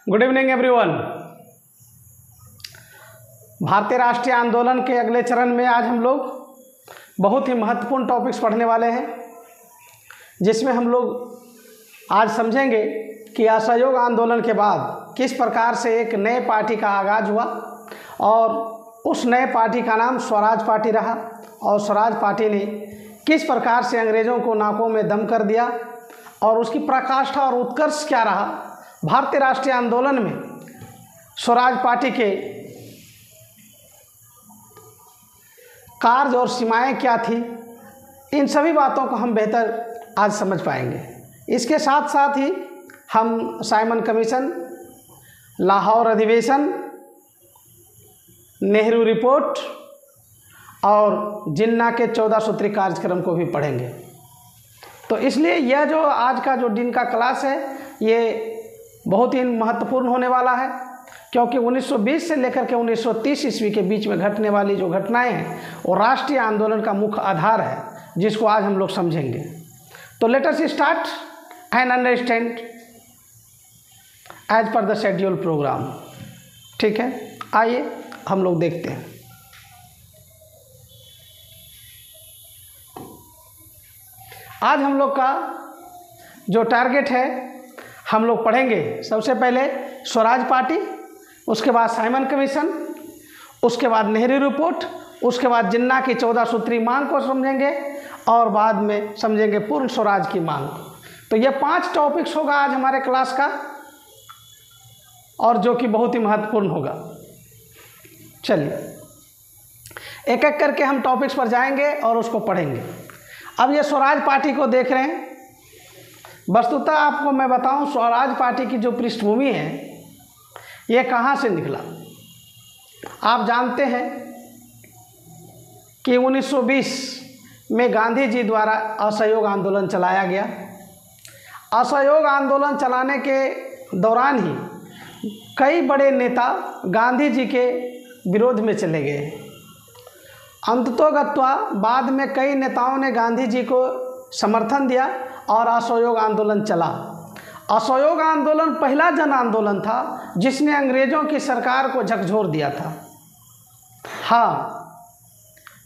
Good evening everyone. भारतीय राष्ट्रीय आंदोलन के अगले चरण में आज हम लोग बहुत ही महत्वपूर्ण टॉपिक्स पढ़ने वाले हैं, जिसमें हम लोग आज समझेंगे कि असहयोग आंदोलन के बाद किस प्रकार से एक नए पार्टी का आगाज़ हुआ और उस नए पार्टी का नाम स्वराज पार्टी रहा और स्वराज पार्टी ने किस प्रकार से अंग्रेज़ों को नाकों में दम कर दिया और उसकी पराकाष्ठा और उत्कर्ष क्या रहा। भारतीय राष्ट्रीय आंदोलन में स्वराज पार्टी के कार्य और सीमाएं क्या थी, इन सभी बातों को हम बेहतर आज समझ पाएंगे। इसके साथ साथ ही हम साइमन कमीशन, लाहौर अधिवेशन, नेहरू रिपोर्ट और जिन्ना के 14 सूत्री कार्यक्रम को भी पढ़ेंगे। तो इसलिए यह जो आज का जो दिन का क्लास है ये बहुत ही महत्वपूर्ण होने वाला है, क्योंकि 1920 से लेकर के 1930 ईस्वी के बीच में घटने वाली जो घटनाएं हैं वो राष्ट्रीय आंदोलन का मुख्य आधार है, जिसको आज हम लोग समझेंगे। तो let us start and understand as per the schedule program. ठीक है, आइए हम लोग देखते हैं। आज हम लोग का जो टारगेट है, हम लोग पढ़ेंगे सबसे पहले स्वराज पार्टी, उसके बाद साइमन कमीशन, उसके बाद नेहरू रिपोर्ट, उसके बाद जिन्ना की 14 सूत्री मांग को समझेंगे और बाद में समझेंगे पूर्ण स्वराज की मांग। तो ये 5 टॉपिक्स होगा आज हमारे क्लास का, और जो कि बहुत ही महत्वपूर्ण होगा। चलिए एक एक करके हम टॉपिक्स पर जाएंगे और उसको पढ़ेंगे। अब ये स्वराज पार्टी को देख रहे हैं। वस्तुतः आपको मैं बताऊं, स्वराज पार्टी की जो पृष्ठभूमि है ये कहाँ से निकला। आप जानते हैं कि 1920 में गांधी जी द्वारा असहयोग आंदोलन चलाया गया। असहयोग आंदोलन चलाने के दौरान ही कई बड़े नेता गांधी जी के विरोध में चले गए। अंततोगत्वा बाद में कई नेताओं ने गांधी जी को समर्थन दिया और असहयोग आंदोलन चला। असहयोग आंदोलन पहला जन आंदोलन था जिसने अंग्रेज़ों की सरकार को झकझोर दिया था। हाँ,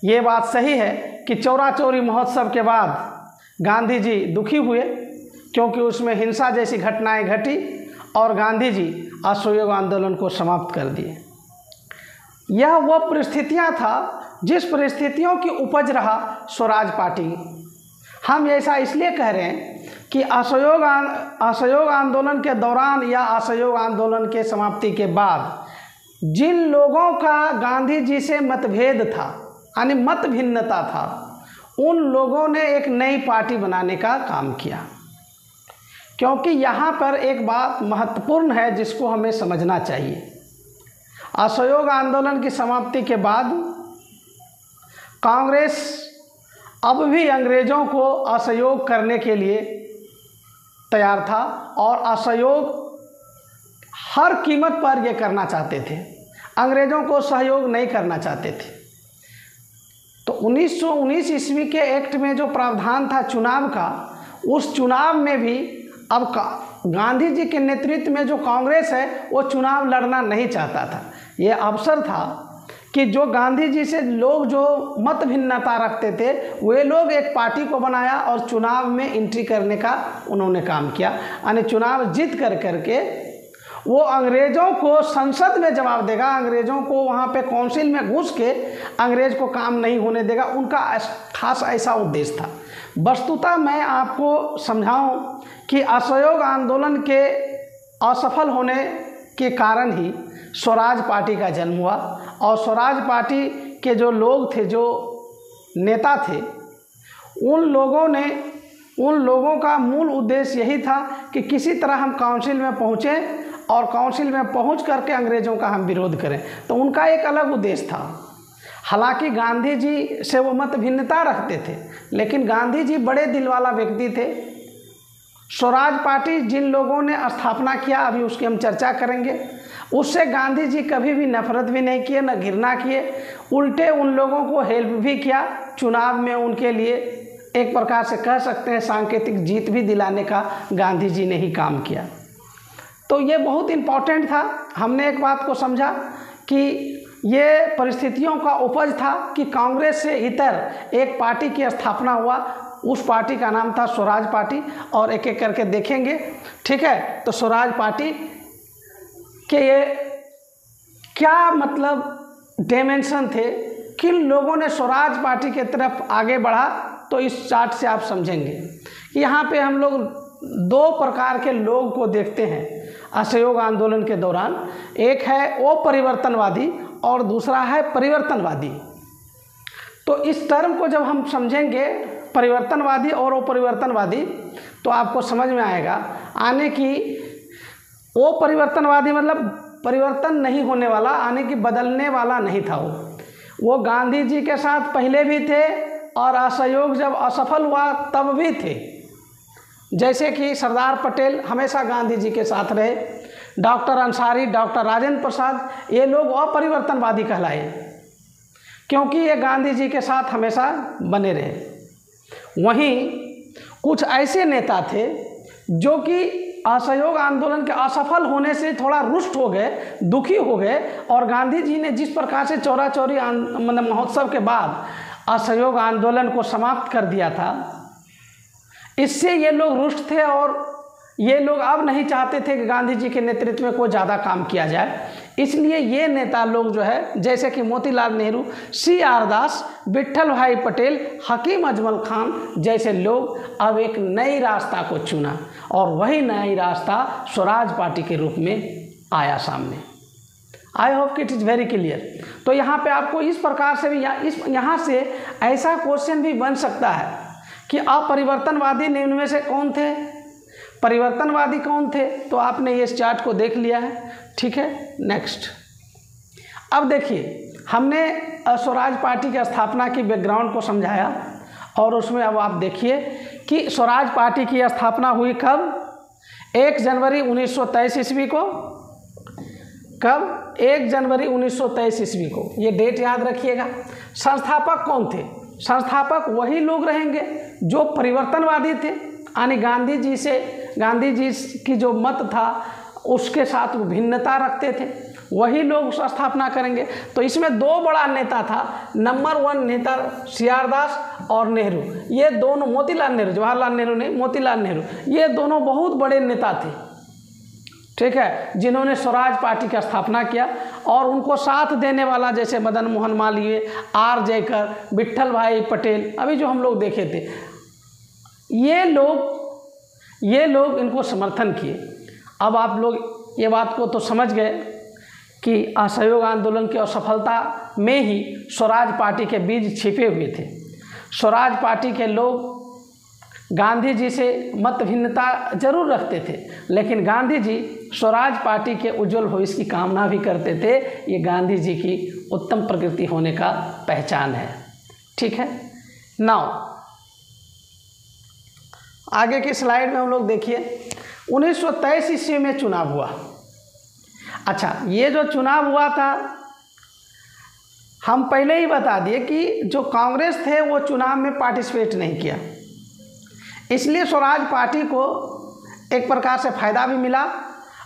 ये बात सही है कि चौरा चौरी महोत्सव के बाद गांधी जी दुखी हुए, क्योंकि उसमें हिंसा जैसी घटनाएं घटी और गांधी जी असहयोग आंदोलन को समाप्त कर दिए। यह वह परिस्थितियां था जिस परिस्थितियों की उपज रहा स्वराज पार्टी। हम ऐसा इसलिए कह रहे हैं कि असहयोग आंदोलन के दौरान या असहयोग आंदोलन के समाप्ति के बाद जिन लोगों का गांधी जी से मतभेद था, यानी मत भिन्नता था, उन लोगों ने एक नई पार्टी बनाने का काम किया। क्योंकि यहाँ पर एक बात महत्वपूर्ण है जिसको हमें समझना चाहिए। असहयोग आंदोलन की समाप्ति के बाद कांग्रेस अब भी अंग्रेज़ों को असहयोग करने के लिए तैयार था और असहयोग हर कीमत पर ये करना चाहते थे, अंग्रेज़ों को सहयोग नहीं करना चाहते थे। तो 1919 ईस्वी के एक्ट में जो प्रावधान था चुनाव का, उस चुनाव में भी अब गांधी जी के नेतृत्व में जो कांग्रेस है वो चुनाव लड़ना नहीं चाहता था। ये अवसर था कि जो गांधी जी से लोग जो मत भिन्नता रखते थे वे लोग एक पार्टी को बनाया और चुनाव में एंट्री करने का उन्होंने काम किया। यानी चुनाव जीत करके वो अंग्रेज़ों को संसद में जवाब देगा, अंग्रेज़ों को वहाँ पे काउंसिल में घुस के अंग्रेज़ को काम नहीं होने देगा। उनका खास ऐसा उद्देश्य था। वस्तुतः मैं आपको समझाऊं कि असहयोग आंदोलन के असफल होने के कारण ही स्वराज पार्टी का जन्म हुआ और स्वराज पार्टी के जो लोग थे, जो नेता थे, उन लोगों का मूल उद्देश्य यही था कि किसी तरह हम काउंसिल में पहुँचें और काउंसिल में पहुँच करके अंग्रेज़ों का हम विरोध करें। तो उनका एक अलग उद्देश्य था। हालांकि गांधी जी से वो मत भिन्नता रखते थे, लेकिन गांधी जी बड़े दिल वाला व्यक्ति थे। स्वराज पार्टी जिन लोगों ने स्थापना किया, अभी उसकी हम चर्चा करेंगे, उससे गांधी जी कभी भी नफरत भी नहीं किए, न घृणा किए, उल्टे उन लोगों को हेल्प भी किया। चुनाव में उनके लिए एक प्रकार से कह सकते हैं सांकेतिक जीत भी दिलाने का गांधी जी ने ही काम किया। तो ये बहुत इम्पॉर्टेंट था। हमने एक बात को समझा कि ये परिस्थितियों का उपज था कि कांग्रेस से इतर एक पार्टी की स्थापना हुआ, उस पार्टी का नाम था स्वराज पार्टी, और एक एक करके देखेंगे, ठीक है। तो स्वराज पार्टी के ये क्या मतलब डायमेंशन थे, किन लोगों ने स्वराज पार्टी की तरफ आगे बढ़ा, तो इस चार्ट से आप समझेंगे कि यहाँ पे हम लोग दो प्रकार के लोग को देखते हैं असहयोग आंदोलन के दौरान। एक है अपरिवर्तनवादी और दूसरा है परिवर्तनवादी। तो इस टर्म को जब हम समझेंगे परिवर्तनवादी और अपरिवर्तनवादी, तो आपको समझ में आएगा आने की अपरिवर्तनवादी मतलब परिवर्तन नहीं होने वाला, आने की बदलने वाला नहीं था। वो गांधी जी के साथ पहले भी थे और असहयोग जब असफल हुआ तब भी थे। जैसे कि सरदार पटेल हमेशा गांधी जी के साथ रहे, डॉक्टर अंसारी, डॉक्टर राजेंद्र प्रसाद, ये लोग अपरिवर्तनवादी कहलाए क्योंकि ये गांधी जी के साथ हमेशा बने रहे। वहीं कुछ ऐसे नेता थे जो कि असहयोग आंदोलन के असफल होने से थोड़ा रुष्ट हो गए, दुखी हो गए, और गांधी जी ने जिस प्रकार से चौरा चौरी मतलब महोत्सव के बाद असहयोग आंदोलन को समाप्त कर दिया था, इससे ये लोग रुष्ट थे और ये लोग अब नहीं चाहते थे कि गांधी जी के नेतृत्व में कोई ज़्यादा काम किया जाए। इसलिए ये नेता लोग जो है, जैसे कि मोतीलाल नेहरू, C.R. दास, विट्ठल भाई पटेल, हकीम अजमल खान जैसे लोग अब एक नई रास्ता को चुना, और वही नई रास्ता स्वराज पार्टी के रूप में आया सामने। आई होप कि इट इज़ वेरी क्लियर। तो यहाँ पे आपको इस प्रकार से भी यहाँ से ऐसा क्वेश्चन भी बन सकता है कि अपरिवर्तनवादी निम्न में से कौन थे, परिवर्तनवादी कौन थे। तो आपने ये इस चार्ट को देख लिया है, ठीक है। नेक्स्ट, अब देखिए हमने स्वराज पार्टी की स्थापना की बैकग्राउंड को समझाया, और उसमें अब आप देखिए कि स्वराज पार्टी की स्थापना हुई कब, 1 जनवरी 1923 ईस्वी को। कब? 1 जनवरी 1923 ईस्वी को, ये डेट याद रखिएगा। संस्थापक कौन थे? संस्थापक वही लोग रहेंगे जो परिवर्तनवादी थे, यानी गांधी जी की जो मत था उसके साथ भिन्नता रखते थे, वही लोग स्थापना करेंगे। तो इसमें दो बड़ा नेता था, नंबर 1 नेता C.R. दास और नेहरू। ये दोनों, मोतीलाल नेहरू, जवाहरलाल नेहरू नहीं, मोतीलाल नेहरू, ये दोनों बहुत बड़े नेता थे, ठीक है, जिन्होंने स्वराज पार्टी की स्थापना किया। और उनको साथ देने वाला जैसे मदन मोहन मालवीय, R. जयकर, विट्ठल भाई पटेल, अभी जो हम लोग देखे थे, ये लोग इनको समर्थन किए। अब आप लोग ये बात को तो समझ गए कि असहयोग आंदोलन की असफलता में ही स्वराज पार्टी के बीज छिपे हुए थे। स्वराज पार्टी के लोग गांधी जी से मत भिन्नता जरूर रखते थे, लेकिन गांधी जी स्वराज पार्टी के उज्जवल भविष्य की कामना भी करते थे। ये गांधी जी की उत्तम प्रकृति होने का पहचान है, ठीक है। नाउ आगे की स्लाइड में हम लोग देखिए, 1923 ईस्वी में चुनाव हुआ। अच्छा, ये जो चुनाव हुआ था, हम पहले ही बता दिए कि जो कांग्रेस थे वो चुनाव में पार्टिसिपेट नहीं किया, इसलिए स्वराज पार्टी को एक प्रकार से फ़ायदा भी मिला।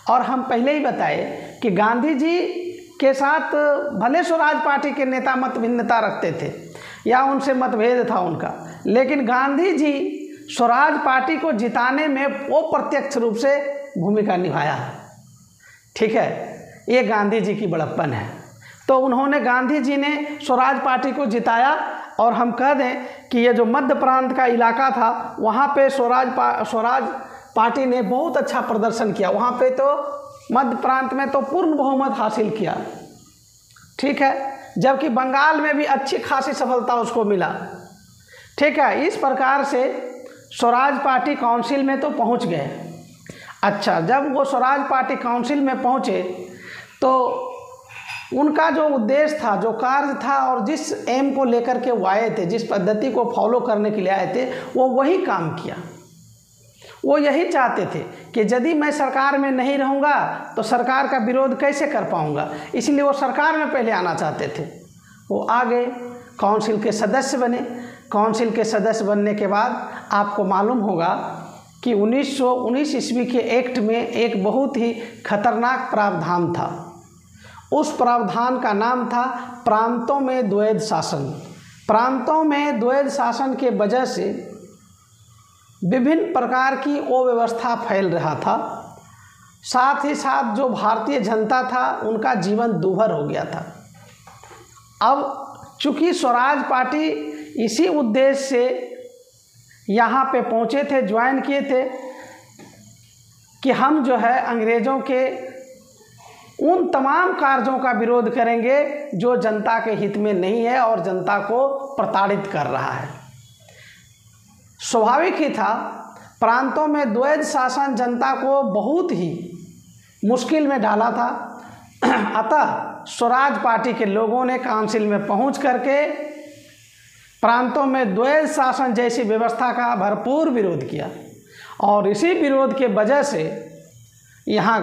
और हम पहले ही बताए कि गांधी जी के साथ भले स्वराज पार्टी के नेता मत भिन्नता रखते थे या उनसे मतभेद था उनका, लेकिन गांधी जी स्वराज पार्टी को जिताने में वो प्रत्यक्ष रूप से भूमिका निभाया है, ठीक है। ये गांधी जी की बड़प्पन है। तो उन्होंने, गांधी जी ने स्वराज पार्टी को जिताया। और हम कह दें कि ये जो मध्य प्रांत का इलाका था, वहाँ पे स्वराज पार्टी ने बहुत अच्छा प्रदर्शन किया। वहाँ पे तो मध्य प्रांत में तो पूर्ण बहुमत हासिल किया, ठीक है, जबकि बंगाल में भी अच्छी खासी सफलता उसको मिला, ठीक है। इस प्रकार से स्वराज पार्टी काउंसिल में तो पहुंच गए। अच्छा, जब वो स्वराज पार्टी काउंसिल में पहुंचे तो उनका जो उद्देश्य था, जो कार्य था, और जिस एम को लेकर के वो आए थे, जिस पद्धति को फॉलो करने के लिए आए थे, वो वही काम किया। वो यही चाहते थे कि यदि मैं सरकार में नहीं रहूँगा तो सरकार का विरोध कैसे कर पाऊँगा, इसलिए वो सरकार में पहले आना चाहते थे। वो आ गए, काउंसिल के सदस्य बने। काउंसिल के सदस्य बनने के बाद आपको मालूम होगा कि 1919 ईस्वी के एक्ट में एक बहुत ही खतरनाक प्रावधान था। उस प्रावधान का नाम था प्रांतों में द्वैध शासन। प्रांतों में द्वैध शासन के वजह से विभिन्न प्रकार की अव्यवस्था फैल रहा था, साथ ही साथ जो भारतीय जनता था उनका जीवन दूभर हो गया था। अब चूँकि स्वराज पार्टी इसी उद्देश्य से यहाँ पे पहुँचे थे, ज्वाइन किए थे कि हम जो है अंग्रेज़ों के उन तमाम कार्यों का विरोध करेंगे जो जनता के हित में नहीं है और जनता को प्रताड़ित कर रहा है। स्वाभाविक ही था, प्रांतों में द्वैध शासन जनता को बहुत ही मुश्किल में डाला था। अतः स्वराज पार्टी के लोगों ने काउंसिल में पहुंच करके प्रांतों में द्वैध शासन जैसी व्यवस्था का भरपूर विरोध किया और इसी विरोध के वजह से यहाँ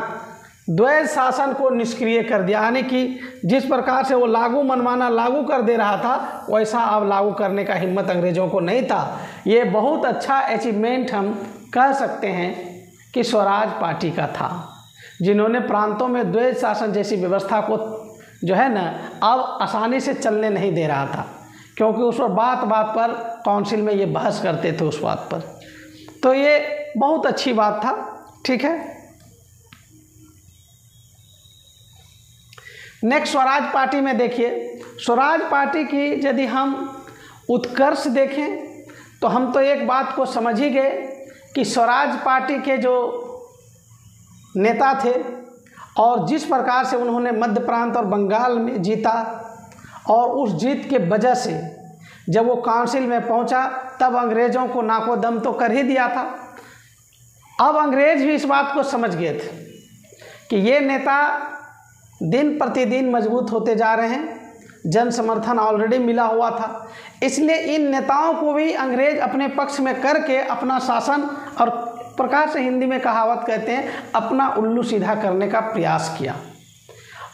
द्वैध शासन को निष्क्रिय कर दिया। यानी कि जिस प्रकार से वो मनमाना लागू कर दे रहा था वैसा अब लागू करने का हिम्मत अंग्रेज़ों को नहीं था। ये बहुत अच्छा अचीवमेंट हम कह सकते हैं कि स्वराज पार्टी का था, जिन्होंने प्रांतों में द्वैध शासन जैसी व्यवस्था को जो है ना अब आसानी से चलने नहीं दे रहा था, क्योंकि उस पर बात बात पर काउंसिल में ये बहस करते थे उस बात पर। तो ये बहुत अच्छी बात था। ठीक है, नेक्स्ट स्वराज पार्टी में देखिए, स्वराज पार्टी की यदि हम उत्कर्ष देखें तो हम तो एक बात को समझ ही गए कि स्वराज पार्टी के जो नेता थे और जिस प्रकार से उन्होंने मध्य प्रांत और बंगाल में जीता और उस जीत के वजह से जब वो काउंसिल में पहुंचा तब अंग्रेज़ों को नाको दम तो कर ही दिया था। अब अंग्रेज़ भी इस बात को समझ गए थे कि ये नेता दिन प्रतिदिन मजबूत होते जा रहे हैं, जन समर्थन ऑलरेडी मिला हुआ था, इसलिए इन नेताओं को भी अंग्रेज अपने पक्ष में करके अपना शासन और प्रकार से हिंदी में कहावत कहते हैं अपना उल्लू सीधा करने का प्रयास किया।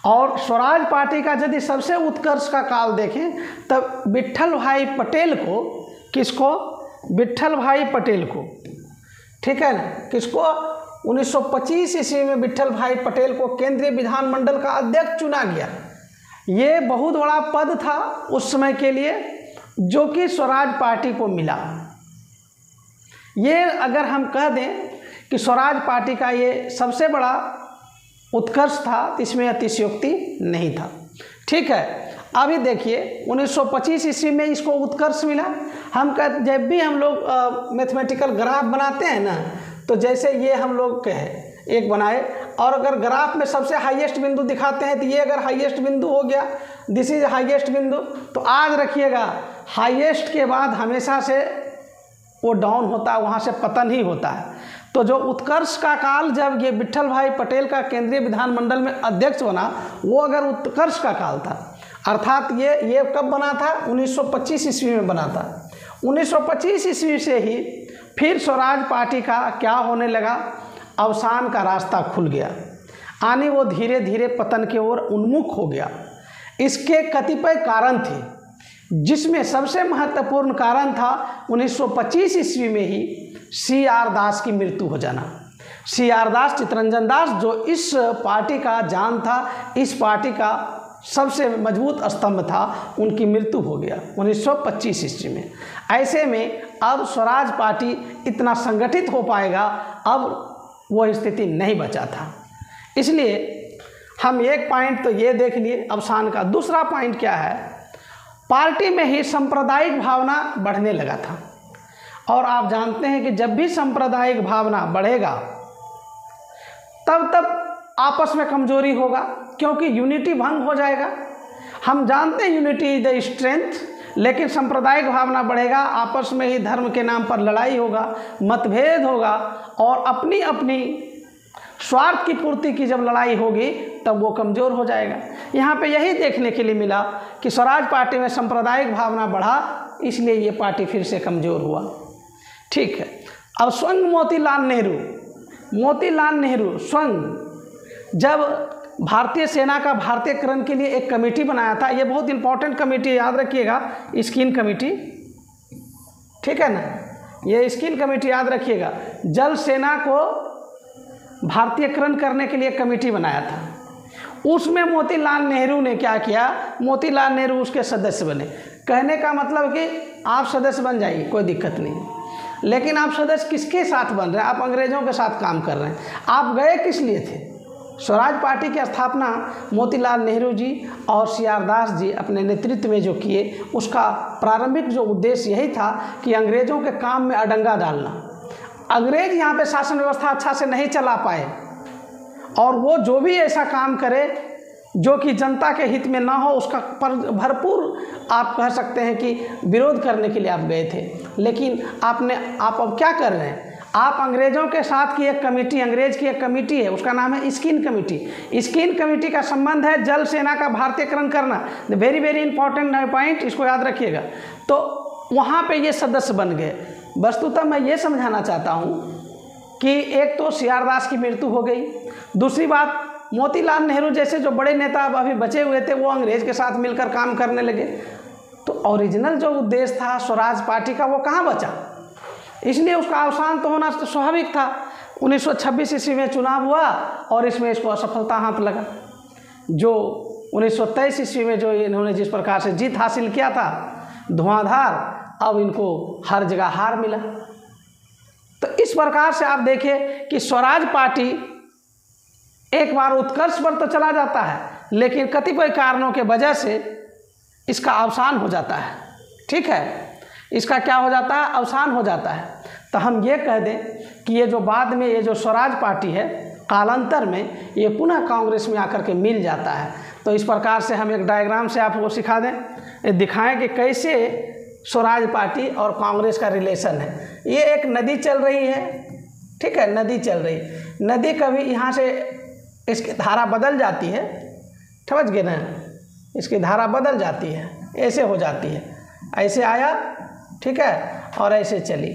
और स्वराज पार्टी का यदि सबसे उत्कर्ष का काल देखें तब विट्ठल भाई पटेल को, किसको, विट्ठल भाई पटेल को, ठीक है ना, किसको 1925 ईस्वी में विट्ठल भाई पटेल को केंद्रीय विधानमंडल का अध्यक्ष चुना गया। ये बहुत बड़ा पद था उस समय के लिए जो कि स्वराज पार्टी को मिला। ये अगर हम कह दें कि स्वराज पार्टी का ये सबसे बड़ा उत्कर्ष था तो इसमें अतिशयोक्ति नहीं था। ठीक है, अभी देखिए 1925 ईस्वी में इसको उत्कर्ष मिला। हम जब भी हम लोग मैथमेटिकल ग्राफ बनाते हैं ना, तो जैसे ये हम लोग कहे एक बनाए और अगर ग्राफ में सबसे हाईएस्ट बिंदु दिखाते हैं तो ये अगर हाईएस्ट बिंदु हो गया, दिस इज हाईएस्ट बिंदु, तो आज रखिएगा हाईएस्ट के बाद हमेशा से वो डाउन होता है, वहाँ से पतन ही होता है। तो जो उत्कर्ष का काल जब ये विट्ठल भाई पटेल का केंद्रीय विधानमंडल में अध्यक्ष बना, वो अगर उत्कर्ष का काल था, अर्थात ये कब बना था, 1925 ईस्वी में बना था। 1925 ईस्वी से ही फिर स्वराज पार्टी का क्या होने लगा, अवसान का रास्ता खुल गया, यानी वो धीरे धीरे पतन की ओर उन्मुख हो गया। इसके कतिपय कारण थे, जिसमें सबसे महत्वपूर्ण कारण था 1925 ईस्वी में ही C.R. दास की मृत्यु हो जाना। C.R. दास, चित्तरंजन दास, जो इस पार्टी का जान था, इस पार्टी का सबसे मजबूत स्तंभ था, उनकी मृत्यु हो गया 1925 ईस्वी में। ऐसे में अब स्वराज पार्टी इतना संगठित हो पाएगा, अब वह स्थिति नहीं बचा था। इसलिए हम एक पॉइंट तो ये देख लिए अवसान का। दूसरा पॉइंट क्या है, पार्टी में ही सांप्रदायिक भावना बढ़ने लगा था। और आप जानते हैं कि जब भी सांप्रदायिक भावना बढ़ेगा तब आपस में कमजोरी होगा, क्योंकि यूनिटी भंग हो जाएगा। हम जानते हैं यूनिटी इज द स्ट्रेंथ, लेकिन सांप्रदायिक भावना बढ़ेगा, आपस में ही धर्म के नाम पर लड़ाई होगा, मतभेद होगा और अपनी अपनी स्वार्थ की पूर्ति की जब लड़ाई होगी तब वो कमज़ोर हो जाएगा। यहाँ पे यही देखने के लिए मिला कि स्वराज पार्टी में सांप्रदायिक भावना बढ़ा, इसलिए ये पार्टी फिर से कमज़ोर हुआ। ठीक है, अब स्वयं मोतीलाल नेहरू स्वयं जब भारतीय सेना का भारतीयकरण के लिए एक कमेटी बनाया था, ये बहुत इंपॉर्टेंट कमेटी, याद रखिएगा, स्कीम कमेटी, ठीक है ना। ये स्किल कमेटी याद रखिएगा। जल सेना को भारतीयकरण करने के लिए कमेटी बनाया था। उसमें मोतीलाल नेहरू ने क्या किया, मोतीलाल नेहरू उसके सदस्य बने। कहने का मतलब कि आप सदस्य बन जाइए, कोई दिक्कत नहीं, लेकिन आप सदस्य किसके साथ बन रहे हैं? आप अंग्रेज़ों के साथ काम कर रहे हैं। आप गए किस लिए थे? स्वराज पार्टी की स्थापना मोतीलाल नेहरू जी और सी.आर. दास जी अपने नेतृत्व में जो किए, उसका प्रारंभिक जो उद्देश्य यही था कि अंग्रेज़ों के काम में अडंगा डालना। अंग्रेज यहाँ पे शासन व्यवस्था अच्छा से नहीं चला पाए, और वो जो भी ऐसा काम करे जो कि जनता के हित में ना हो, उसका भरपूर आप कह सकते हैं कि विरोध करने के लिए आप गए थे। लेकिन आप अब क्या कर रहे हैं? आप अंग्रेज़ों के साथ की एक कमेटी, अंग्रेज की एक कमेटी है, उसका नाम है स्किन कमेटी। स्किन कमेटी का संबंध है जल सेना का भारतीयकरण करना। वेरी वेरी इंपॉर्टेंट पॉइंट, इसको याद रखिएगा। तो वहाँ पे ये सदस्य बन गए। वस्तुतः मैं ये समझाना चाहता हूँ कि एक तो सी.आर. दास की मृत्यु हो गई, दूसरी बात मोतीलाल नेहरू जैसे जो बड़े नेता अब अभी बचे हुए थे, वो अंग्रेज के साथ मिलकर काम करने लगे। तो ओरिजिनल जो उद्देश्य था स्वराज पार्टी का, वो कहाँ बचा? इसलिए उसका अवसान तो होना स्वाभाविक था। 1926 ईस्वी में चुनाव हुआ और इसको असफलता हाथ लगा। जो 1923 ईस्वी में जो इन्होंने जिस प्रकार से जीत हासिल किया था धुआंधार, अब इनको हर जगह हार मिला। तो इस प्रकार से आप देखिए कि स्वराज पार्टी एक बार उत्कर्ष पर तो चला जाता है, लेकिन कतिपय कारणों के वजह से इसका अवसान हो जाता है। ठीक है, इसका क्या हो जाता है? अवसान हो जाता है। तो हम ये कह दें कि ये जो बाद में ये जो स्वराज पार्टी है, कालांतर में ये पुनः कांग्रेस में आकर के मिल जाता है। तो इस प्रकार से हम एक डायग्राम से आपको सिखा दें, दिखाएं कि कैसे स्वराज पार्टी और कांग्रेस का रिलेशन है। ये एक नदी चल रही है, ठीक है, नदी चल रही। नदी कभी यहाँ से इसकी धारा बदल जाती है, समझ गए ना? इसकी धारा बदल जाती है, ऐसे हो जाती है, ऐसे आया, ठीक है, और ऐसे चली,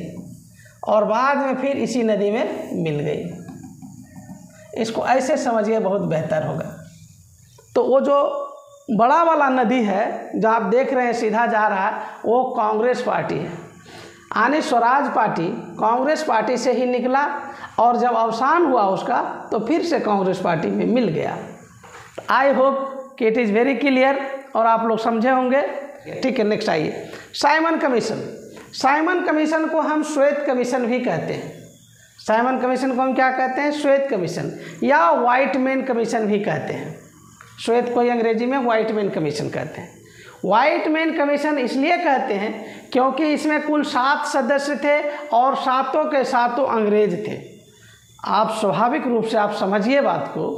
और बाद में फिर इसी नदी में मिल गई। इसको ऐसे समझिए, बहुत बेहतर होगा। तो वो जो बड़ा वाला नदी है जो आप देख रहे हैं सीधा जा रहा है, वो कांग्रेस पार्टी है। यानी स्वराज पार्टी कांग्रेस पार्टी से ही निकला, और जब अवसान हुआ उसका तो फिर से कांग्रेस पार्टी में मिल गया। आई होप कि इट इज़ वेरी क्लियर और आप लोग समझे होंगे। ठीक है, नेक्स्ट आइए, साइमन कमीशन। साइमन कमीशन को हम श्वेत कमीशन भी कहते हैं। साइमन कमीशन को हम क्या कहते हैं? श्वेत कमीशन या वाइट मैन कमीशन भी कहते हैं। श्वेत को ही अंग्रेजी में वाइट मैन कमीशन कहते हैं। वाइट मैन कमीशन इसलिए कहते हैं क्योंकि इसमें कुल 7 सदस्य थे और सातों के सातों अंग्रेज थे। आप स्वाभाविक रूप से आप समझिए बात को,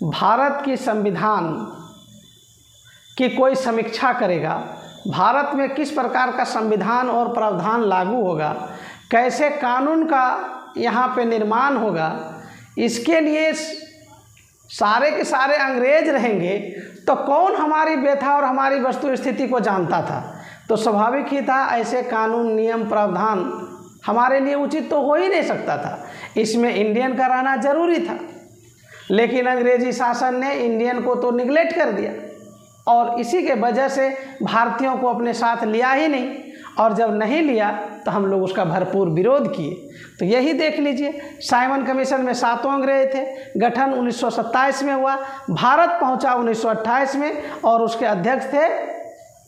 भारत की संविधान की कोई समीक्षा करेगा, भारत में किस प्रकार का संविधान और प्रावधान लागू होगा, कैसे कानून का यहाँ पे निर्माण होगा, इसके लिए सारे के सारे अंग्रेज रहेंगे, तो कौन हमारी व्यथा और हमारी वस्तु स्थिति को जानता था? तो स्वाभाविक ही था, ऐसे कानून नियम प्रावधान हमारे लिए उचित तो हो ही नहीं सकता था। इसमें इंडियन का रहना जरूरी था, लेकिन अंग्रेजी शासन ने इंडियन को तो निगलेक्ट कर दिया, और इसी के वजह से भारतीयों को अपने साथ लिया ही नहीं, और जब नहीं लिया तो हम लोग उसका भरपूर विरोध किए। तो यही देख लीजिए, साइमन कमीशन में 7 अंग्रेज थे, गठन 1927 में हुआ, भारत पहुंचा 1928 में, और उसके अध्यक्ष थे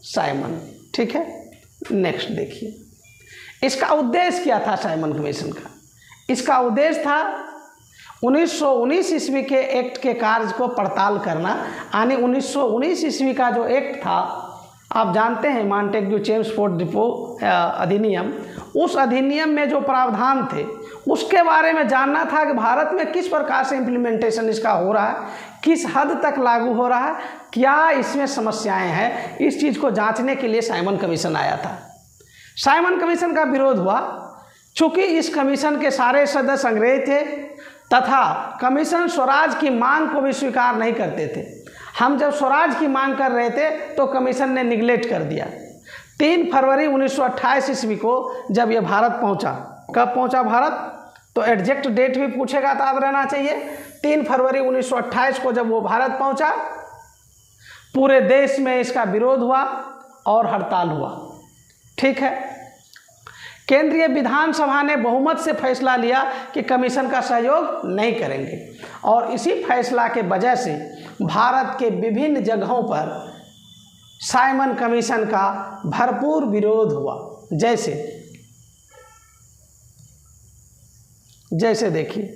साइमन। ठीक है, नेक्स्ट देखिए, इसका उद्देश्य क्या था साइमन कमीशन का? इसका उद्देश्य था 1919 ईस्वी के एक्ट के कार्य को पड़ताल करना। यानी 1919 ईस्वी का जो एक्ट था, आप जानते हैं, मॉन्टेग्यू चेम्सफोर्ड डिपो अधिनियम, उस अधिनियम में जो प्रावधान थे उसके बारे में जानना था कि भारत में किस प्रकार से इम्प्लीमेंटेशन इसका हो रहा है, किस हद तक लागू हो रहा है, क्या इसमें समस्याएं हैं। इस चीज़ को जांचने के लिए साइमन कमीशन आया था। साइमन कमीशन का विरोध हुआ, चूँकि इस कमीशन के सारे सदस्य अंग्रेज थे तथा कमीशन स्वराज की मांग को भी स्वीकार नहीं करते थे। हम जब स्वराज की मांग कर रहे थे तो कमीशन ने निगलेक्ट कर दिया। 3 फरवरी 1928 ईस्वी को जब ये भारत पहुंचा, कब पहुंचा भारत? तो एग्जैक्ट डेट भी पूछेगा तो याद रहना चाहिए। 3 फरवरी 1928 को जब वो भारत पहुंचा, पूरे देश में इसका विरोध हुआ और हड़ताल हुआ। ठीक है, केंद्रीय विधानसभा ने बहुमत से फैसला लिया कि कमीशन का सहयोग नहीं करेंगे, और इसी फैसला के वजह से भारत के विभिन्न जगहों पर साइमन कमीशन का भरपूर विरोध हुआ। जैसे देखिए,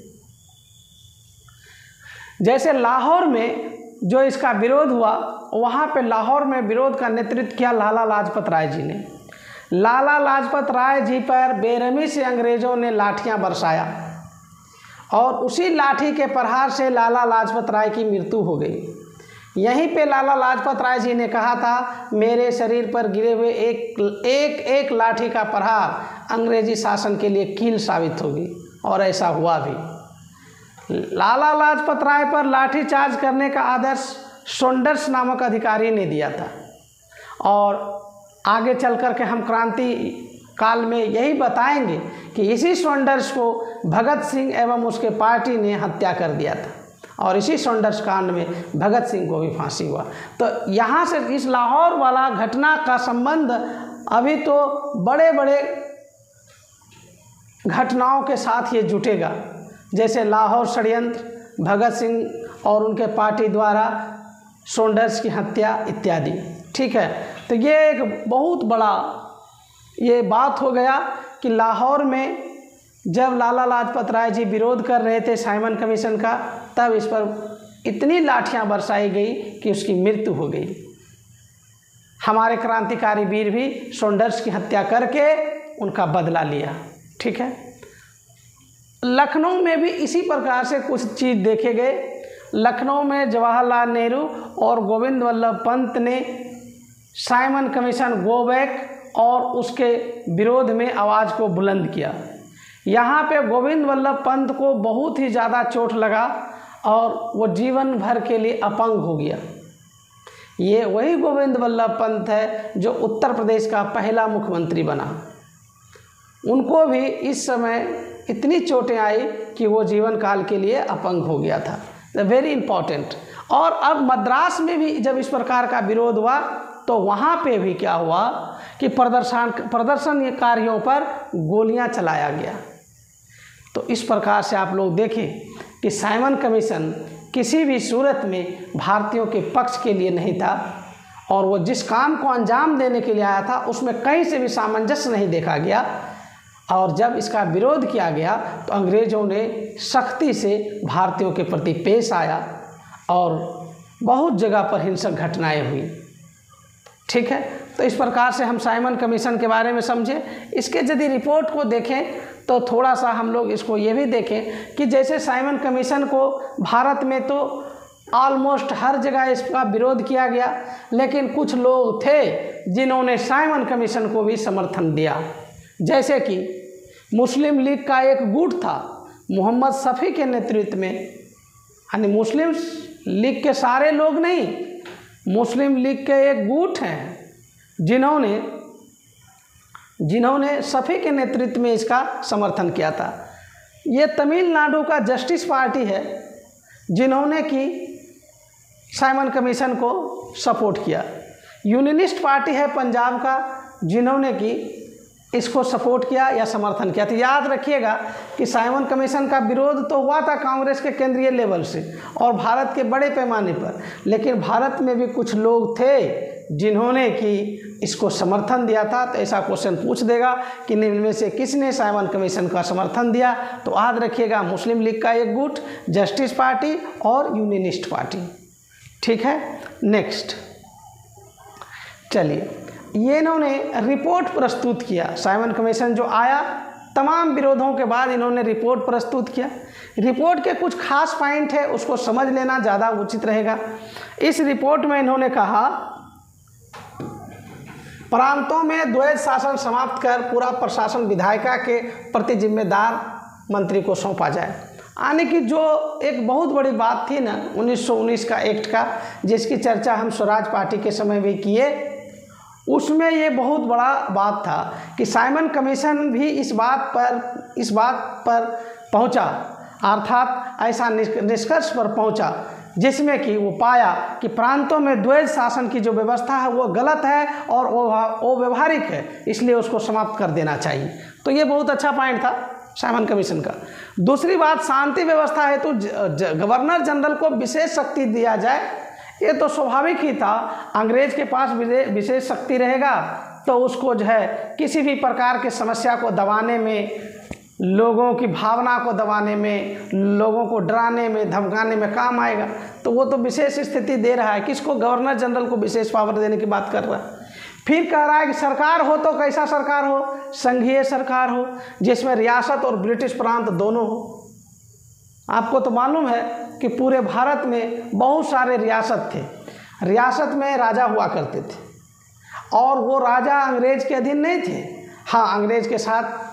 जैसे लाहौर में जो इसका विरोध हुआ, वहाँ पे लाहौर में विरोध का नेतृत्व किया लाला लाजपत राय जी ने। लाला लाजपत राय जी पर बेरहमी से अंग्रेज़ों ने लाठियाँ बरसाया और उसी लाठी के प्रहार से लाला लाजपत राय की मृत्यु हो गई। यहीं पे लाला लाजपत राय जी ने कहा था, मेरे शरीर पर गिरे हुए एक लाठी का प्रहार अंग्रेजी शासन के लिए कील साबित होगी, और ऐसा हुआ भी। लाला लाजपत राय पर लाठी चार्ज करने का आदेश सॉन्डर्स नामक अधिकारी ने दिया था, और आगे चल कर के हम क्रांति काल में यही बताएंगे कि इसी सॉन्डर्स को भगत सिंह एवं उसके पार्टी ने हत्या कर दिया था, और इसी सॉन्डर्स कांड में भगत सिंह को भी फांसी हुआ। तो यहाँ से इस लाहौर वाला घटना का संबंध अभी तो बड़े बड़े घटनाओं के साथ ये जुटेगा, जैसे लाहौर षड्यंत्र, भगत सिंह और उनके पार्टी द्वारा सॉन्डर्स की हत्या इत्यादि। ठीक है, तो ये एक बहुत बड़ा ये बात हो गया कि लाहौर में जब लाला लाजपत राय जी विरोध कर रहे थे साइमन कमीशन का, तब इस पर इतनी लाठियां बरसाई गई कि उसकी मृत्यु हो गई। हमारे क्रांतिकारी वीर भी सॉन्डर्स की हत्या करके उनका बदला लिया। ठीक है, लखनऊ में भी इसी प्रकार से कुछ चीज़ देखे गए। लखनऊ में जवाहरलाल नेहरू और गोविंद वल्लभ पंत ने साइमन कमीशन गो बैक और उसके विरोध में आवाज़ को बुलंद किया। यहाँ पे गोविंद वल्लभ पंत को बहुत ही ज़्यादा चोट लगा और वो जीवन भर के लिए अपंग हो गया। ये वही गोविंद वल्लभ पंत है जो उत्तर प्रदेश का पहला मुख्यमंत्री बना। उनको भी इस समय इतनी चोटें आई कि वो जीवन काल के लिए अपंग हो गया था। Very important. और अब मद्रास में भी जब इस प्रकार का विरोध हुआ तो वहाँ पे भी क्या हुआ कि प्रदर्शनकारियों पर गोलियां चलाया गया। तो इस प्रकार से आप लोग देखें कि साइमन कमीशन किसी भी सूरत में भारतीयों के पक्ष के लिए नहीं था, और वो जिस काम को अंजाम देने के लिए आया था उसमें कहीं से भी सामंजस्य नहीं देखा गया। और जब इसका विरोध किया गया तो अंग्रेज़ों ने सख्ती से भारतीयों के प्रति पेश आया और बहुत जगह पर हिंसक घटनाएं हुई। ठीक है, तो इस प्रकार से हम साइमन कमीशन के बारे में समझे। इसके यदि रिपोर्ट को देखें तो थोड़ा सा हम लोग इसको ये भी देखें कि जैसे साइमन कमीशन को भारत में तो ऑलमोस्ट हर जगह इसका विरोध किया गया, लेकिन कुछ लोग थे जिन्होंने साइमन कमीशन को भी समर्थन दिया। जैसे कि मुस्लिम लीग का एक गुट था मोहम्मद शफी के नेतृत्व में, यानी मुस्लिम लीग के सारे लोग नहीं, मुस्लिम लीग के एक गुट हैं जिन्होंने शफी के नेतृत्व में इसका समर्थन किया था। ये तमिलनाडु का जस्टिस पार्टी है जिन्होंने कि साइमन कमीशन को सपोर्ट किया। यूनियनिस्ट पार्टी है पंजाब का जिन्होंने कि इसको सपोर्ट किया या समर्थन किया। तो याद रखिएगा कि साइमन कमीशन का विरोध तो हुआ था कांग्रेस के केंद्रीय लेवल से और भारत के बड़े पैमाने पर, लेकिन भारत में भी कुछ लोग थे जिन्होंने कि इसको समर्थन दिया था। तो ऐसा क्वेश्चन पूछ देगा कि निम्न में से किसने साइमन कमीशन का समर्थन दिया, तो याद रखिएगा मुस्लिम लीग का एक गुट, जस्टिस पार्टी और यूनियनिस्ट पार्टी। ठीक है, नेक्स्ट चलिए, ये इन्होंने रिपोर्ट प्रस्तुत किया। साइमन कमीशन जो आया, तमाम विरोधों के बाद इन्होंने रिपोर्ट प्रस्तुत किया। रिपोर्ट के कुछ खास पॉइंट है, उसको समझ लेना ज़्यादा उचित रहेगा। इस रिपोर्ट में इन्होंने कहा प्रांतों में द्वैध शासन समाप्त कर पूरा प्रशासन विधायिका के प्रति जिम्मेदार मंत्री को सौंपा जाए। यानी कि जो एक बहुत बड़ी बात थी ना 1919 का एक्ट का, जिसकी चर्चा हम स्वराज पार्टी के समय भी किए, उसमें ये बहुत बड़ा बात था कि साइमन कमीशन भी इस बात पर पहुंचा, अर्थात ऐसा निष्कर्ष पर पहुंचा जिसमें कि वो पाया कि प्रांतों में द्वैध शासन की जो व्यवस्था है वो गलत है और वो व्यवहारिक है, इसलिए उसको समाप्त कर देना चाहिए। तो ये बहुत अच्छा पॉइंट था साइमन कमीशन का। दूसरी बात, शांति व्यवस्था है तो गवर्नर जनरल को विशेष शक्ति दिया जाए, ये तो स्वाभाविक ही था। अंग्रेज के पास विशेष शक्ति रहेगा तो उसको जो है किसी भी प्रकार के समस्या को दबाने में, लोगों की भावना को दबाने में, लोगों को डराने में, धमकाने में काम आएगा। तो वो तो विशेष स्थिति दे रहा है, किसको? गवर्नर जनरल को विशेष पावर देने की बात कर रहा है। फिर कह रहा है कि सरकार हो तो कैसा सरकार हो? संघीय सरकार हो जिसमें रियासत और ब्रिटिश प्रांत दोनों हो। आपको तो मालूम है कि पूरे भारत में बहुत सारे रियासत थे। रियासत में राजा हुआ करते थे और वो राजा अंग्रेज के अधीन नहीं थे। हाँ, अंग्रेज के साथ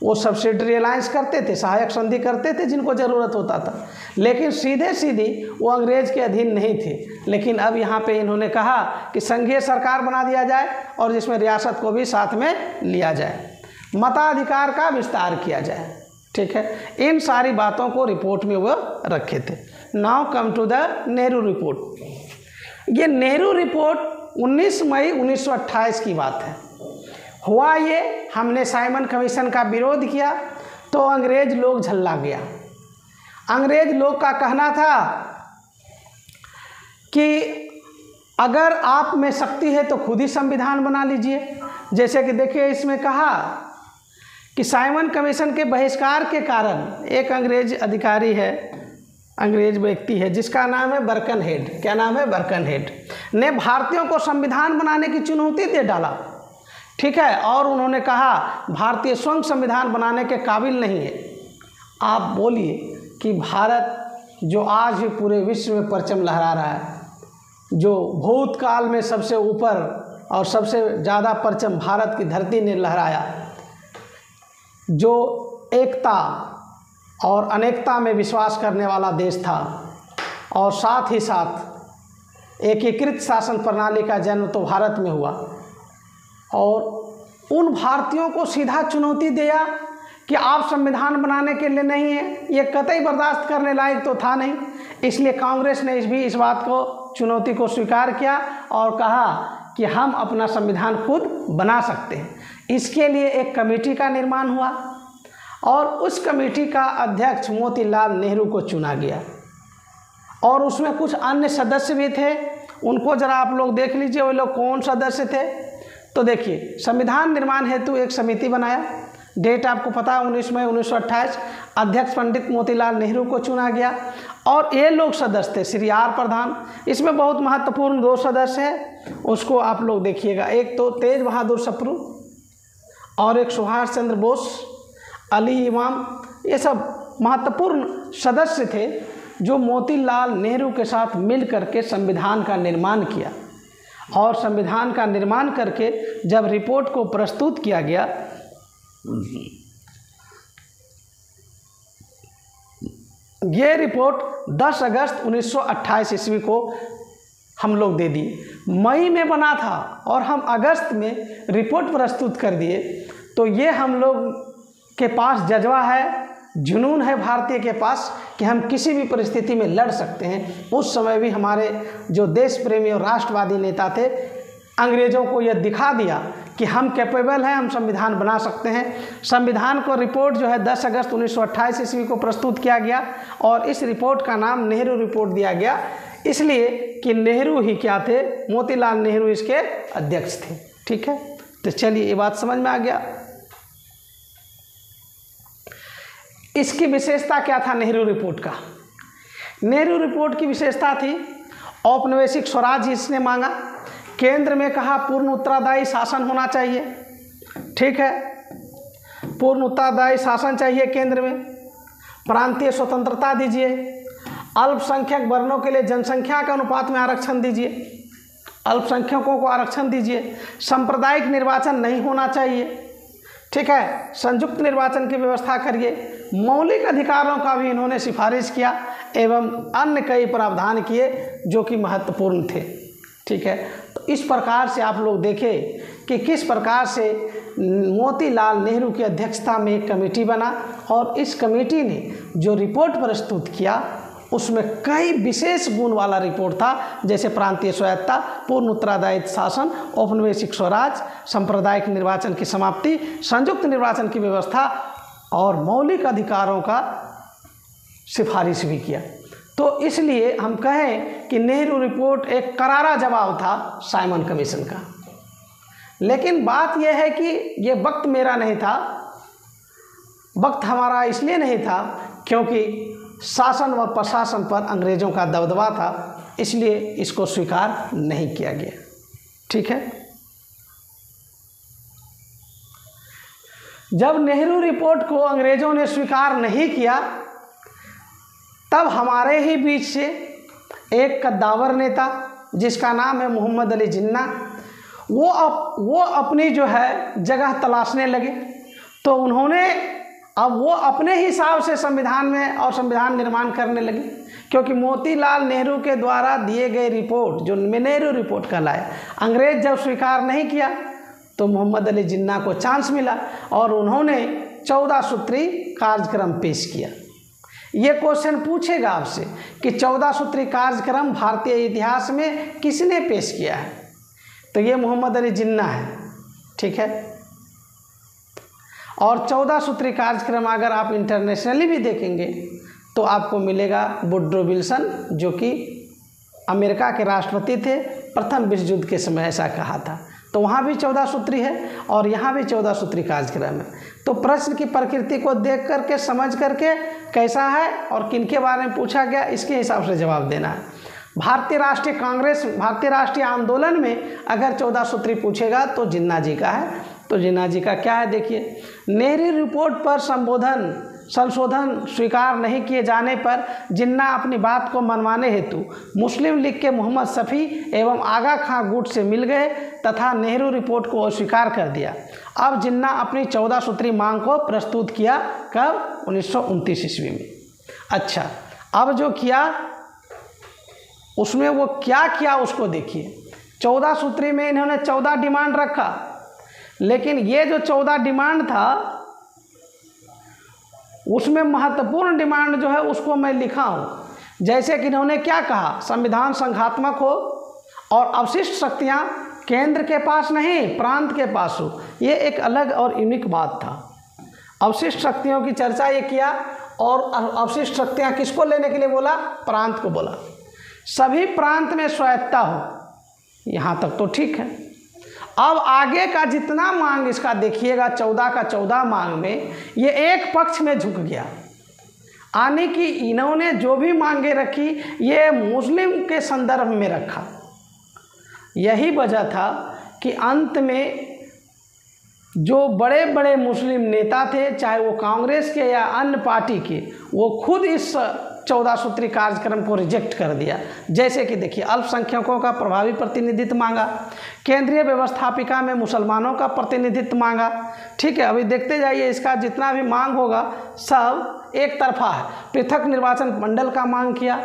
वो सब्सिडरी अलायंस करते थे, सहायक संधि करते थे जिनको ज़रूरत होता था, लेकिन सीधे सीधी वो अंग्रेज के अधीन नहीं थे। लेकिन अब यहाँ पे इन्होंने कहा कि संघीय सरकार बना दिया जाए और जिसमें रियासत को भी साथ में लिया जाए, मताधिकार का विस्तार किया जाए। ठीक है, इन सारी बातों को रिपोर्ट में वो रखे थे। Now come to the Nehru report. ये नेहरू रिपोर्ट 19 मई 1928 की बात है। हुआ ये, हमने साइमन कमीशन का विरोध किया तो अंग्रेज लोग झल्ला गया। अंग्रेज लोग का कहना था कि अगर आप में शक्ति है तो खुद ही संविधान बना लीजिए। जैसे कि देखिए, इसमें कहा कि साइमन कमीशन के बहिष्कार के कारण एक अंग्रेज अधिकारी है, अंग्रेज व्यक्ति है जिसका नाम है बर्कनहेड। क्या नाम है? बर्कनहेड ने भारतीयों को संविधान बनाने की चुनौती दे डाला। ठीक है, और उन्होंने कहा भारतीय स्वयं संविधान बनाने के काबिल नहीं है। आप बोलिए कि भारत जो आज भी पूरे विश्व में परचम लहरा रहा है, जो भूतकाल में सबसे ऊपर और सबसे ज़्यादा परचम भारत की धरती ने लहराया, जो एकता और अनेकता में विश्वास करने वाला देश था और साथ ही साथ एकीकृत शासन प्रणाली का जन्म तो भारत में हुआ, और उन भारतीयों को सीधा चुनौती दिया कि आप संविधान बनाने के लिए नहीं हैं, ये कतई बर्दाश्त करने लायक तो था नहीं। इसलिए कांग्रेस ने इस बात को, चुनौती को स्वीकार किया और कहा कि हम अपना संविधान खुद बना सकते हैं। इसके लिए एक कमेटी का निर्माण हुआ और उस कमेटी का अध्यक्ष मोतीलाल नेहरू को चुना गया और उसमें कुछ अन्य सदस्य भी थे। उनको ज़रा आप लोग देख लीजिए वो लोग कौन सदस्य थे। तो देखिए, संविधान निर्माण हेतु एक समिति बनाया, डेट आपको पता है 19 मई 1928। अध्यक्ष पंडित मोतीलाल नेहरू को चुना गया और ये लोग सदस्य थे श्री आर प्रधान। इसमें बहुत महत्वपूर्ण 2 सदस्य हैं, उसको आप लोग देखिएगा। एक तो तेज बहादुर सप्रू और एक सुभाष चंद्र बोस, अली इमाम। ये सब महत्वपूर्ण सदस्य थे जो मोतीलाल नेहरू के साथ मिल करके संविधान का निर्माण किया। और संविधान का निर्माण करके जब रिपोर्ट को प्रस्तुत किया गया, ये रिपोर्ट 10 अगस्त 1928 ईस्वी को हम लोग दे दिए। मई में बना था और हम अगस्त में रिपोर्ट प्रस्तुत कर दिए। तो ये हम लोग के पास जज्बा है, जुनून है भारतीय के पास कि हम किसी भी परिस्थिति में लड़ सकते हैं। उस समय भी हमारे जो देश प्रेमी और राष्ट्रवादी नेता थे, अंग्रेज़ों को यह दिखा दिया कि हम कैपेबल हैं, हम संविधान बना सकते हैं। संविधान को रिपोर्ट जो है 10 अगस्त 1928 ईस्वी को प्रस्तुत किया गया और इस रिपोर्ट का नाम नेहरू रिपोर्ट दिया गया, इसलिए कि नेहरू ही क्या थे? मोतीलाल नेहरू इसके अध्यक्ष थे। ठीक है, तो चलिए ये बात समझ में आ गया। इसकी विशेषता क्या था नेहरू रिपोर्ट का? नेहरू रिपोर्ट की विशेषता थी औपनिवेशिक स्वराज इसने मांगा। केंद्र में कहा पूर्ण उत्तरदायी शासन होना चाहिए। ठीक है, पूर्ण उत्तरदायी शासन चाहिए केंद्र में। प्रांतीय स्वतंत्रता दीजिए। अल्पसंख्यक वर्णों के लिए जनसंख्या के अनुपात में आरक्षण दीजिए, अल्पसंख्यकों को आरक्षण दीजिए। सांप्रदायिक निर्वाचन नहीं होना चाहिए। ठीक है, संयुक्त निर्वाचन की व्यवस्था करिए। मौलिक अधिकारों का भी इन्होंने सिफारिश किया एवं अन्य कई प्रावधान किए जो कि महत्वपूर्ण थे। ठीक है, तो इस प्रकार से आप लोग देखें कि किस प्रकार से मोतीलाल नेहरू की अध्यक्षता में एक कमेटी बना और इस कमेटी ने जो रिपोर्ट प्रस्तुत किया उसमें कई विशेष गुण वाला रिपोर्ट था, जैसे प्रांतीय स्वायत्ता, पूर्ण उत्तरदायित्व शासन, औपनिवेशिक स्वराज, सांप्रदायिक निर्वाचन की समाप्ति, संयुक्त निर्वाचन की व्यवस्था और मौलिक अधिकारों का सिफारिश भी किया। तो इसलिए हम कहें कि नेहरू रिपोर्ट एक करारा जवाब था साइमन कमीशन का। लेकिन बात यह है कि ये वक्त मेरा नहीं था, वक्त हमारा इसलिए नहीं था क्योंकि शासन व प्रशासन पर अंग्रेज़ों का दबदबा था, इसलिए इसको स्वीकार नहीं किया गया। ठीक है। जब नेहरू रिपोर्ट को अंग्रेज़ों ने स्वीकार नहीं किया, तब हमारे ही बीच से एक कद्दावर नेता जिसका नाम है मोहम्मद अली जिन्ना, वो अपनी जो है जगह तलाशने लगे। तो उन्होंने अब वो अपने हिसाब से संविधान में और संविधान निर्माण करने लगे, क्योंकि मोतीलाल नेहरू के द्वारा दिए गए रिपोर्ट जो नेहरू रिपोर्ट कहलाए, अंग्रेज जब स्वीकार नहीं किया तो मोहम्मद अली जिन्ना को चांस मिला और उन्होंने 14 सूत्री कार्यक्रम पेश किया। ये क्वेश्चन पूछेगा आपसे कि 14 सूत्री कार्यक्रम भारतीय इतिहास में किसने पेश किया है, तो ये मोहम्मद अली जिन्ना है। ठीक है। और 14 सूत्री कार्यक्रम अगर आप इंटरनेशनली भी देखेंगे तो आपको मिलेगा वुड्रो विल्सन, जो कि अमेरिका के राष्ट्रपति थे, प्रथम विश्व युद्ध के समय ऐसा कहा था। तो वहाँ भी 14 सूत्री है और यहाँ भी 14 सूत्री कार्यक्रम है। तो प्रश्न की प्रकृति को देख करके, समझ करके कैसा है और किनके बारे में पूछा गया, इसके हिसाब से जवाब देना है। भारतीय राष्ट्रीय कांग्रेस, भारतीय राष्ट्रीय आंदोलन में अगर 14 सूत्री पूछेगा तो जिन्ना जी का है। तो जिन्ना जी का क्या है देखिए, नेहरू रिपोर्ट पर संशोधन स्वीकार नहीं किए जाने पर जिन्ना अपनी बात को मनवाने हेतु मुस्लिम लीग के मोहम्मद शफी एवं आगा खां गुट से मिल गए तथा नेहरू रिपोर्ट को अस्वीकार कर दिया। अब जिन्ना अपनी 14 सूत्री मांग को प्रस्तुत किया, कब? 1929 ईस्वी में। अच्छा, अब जो किया उसमें वो क्या किया उसको देखिए। 14 सूत्री में इन्होंने 14 डिमांड रखा, लेकिन ये जो 14 डिमांड था उसमें महत्वपूर्ण डिमांड जो है उसको मैं लिखा हूँ। जैसे कि इन्होंने क्या कहा, संविधान संघात्मक हो और अवशिष्ट शक्तियाँ केंद्र के पास नहीं प्रांत के पास हो। ये एक अलग और यूनिक बात था। अवशिष्ट शक्तियों की चर्चा ये किया और अवशिष्ट शक्तियाँ किसको लेने के लिए बोला? प्रांत को बोला। सभी प्रांत में स्वायत्ता हो, यहाँ तक तो ठीक है। अब आगे का जितना मांग इसका देखिएगा, 14 का 14 मांग में ये एक पक्ष में झुक गया। आने की इन्होंने जो भी मांगे रखी ये मुस्लिम के संदर्भ में रखा। यही वजह था कि अंत में जो बड़े बड़े मुस्लिम नेता थे, चाहे वो कांग्रेस के या अन्य पार्टी के, वो खुद इस 14 सूत्री कार्यक्रम को रिजेक्ट कर दिया। जैसे कि देखिए, अल्पसंख्यकों का प्रभावी प्रतिनिधित्व मांगा, केंद्रीय व्यवस्थापिका में मुसलमानों का प्रतिनिधित्व मांगा। ठीक है, अभी देखते जाइए, इसका जितना भी मांग होगा सब एक तरफा है। पृथक निर्वाचन मंडल का मांग किया,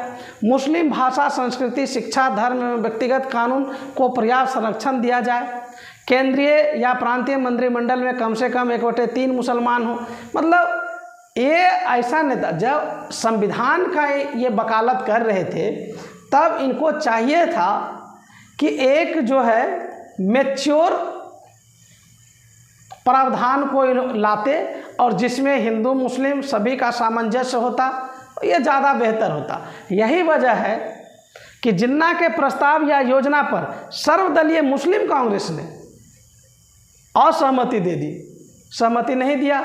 मुस्लिम भाषा, संस्कृति, शिक्षा, धर्म एवं व्यक्तिगत कानून को पर्याप्त संरक्षण दिया जाए, केंद्रीय या प्रांतीय मंत्रिमंडल में कम से कम 1/3 मुसलमान हो। मतलब ये ऐसा नेता जब संविधान का ये वकालत कर रहे थे तब इनको चाहिए था कि एक जो है मैच्योर प्रावधान को लाते और जिसमें हिंदू मुस्लिम सभी का सामंजस्य होता, ये ज़्यादा बेहतर होता। यही वजह है कि जिन्ना के प्रस्ताव या योजना पर सर्वदलीय मुस्लिम कांग्रेस ने असहमति दे दी, सहमति नहीं दिया।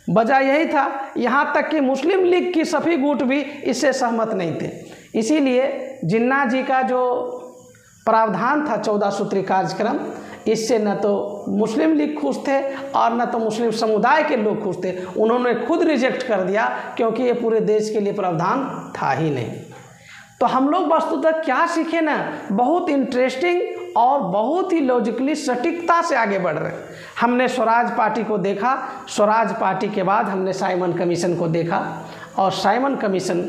वजह यही था, यहाँ तक कि मुस्लिम लीग की सभी गुट भी इससे सहमत नहीं थे। इसीलिए जिन्ना जी का जो प्रावधान था 14 सूत्री कार्यक्रम, इससे न तो मुस्लिम लीग खुश थे और न तो मुस्लिम समुदाय के लोग खुश थे। उन्होंने खुद रिजेक्ट कर दिया क्योंकि ये पूरे देश के लिए प्रावधान था ही नहीं। तो हम लोग वस्तुतः क्या सीखे ना, बहुत इंटरेस्टिंग और बहुत ही लॉजिकली सटीकता से आगे बढ़ रहे हैं। हमने स्वराज पार्टी को देखा, स्वराज पार्टी के बाद हमने साइमन कमीशन को देखा और साइमन कमीशन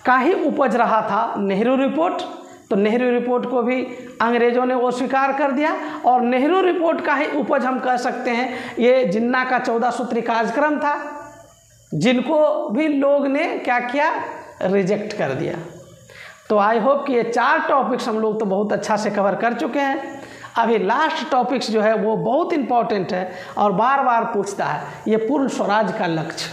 का ही उपज रहा था नेहरू रिपोर्ट। तो नेहरू रिपोर्ट को भी अंग्रेज़ों ने वो स्वीकार कर दिया और नेहरू रिपोर्ट का ही उपज हम कह सकते हैं ये जिन्ना का 14 सूत्री कार्यक्रम था, जिनको भी लोग ने क्या किया, रिजेक्ट कर दिया। तो आई होप कि ये 4 टॉपिक्स हम लोग तो बहुत अच्छा से कवर कर चुके हैं। अभी लास्ट टॉपिक्स जो है वो बहुत इम्पॉर्टेंट है और बार बार पूछता है, ये पूर्ण स्वराज का लक्ष्य।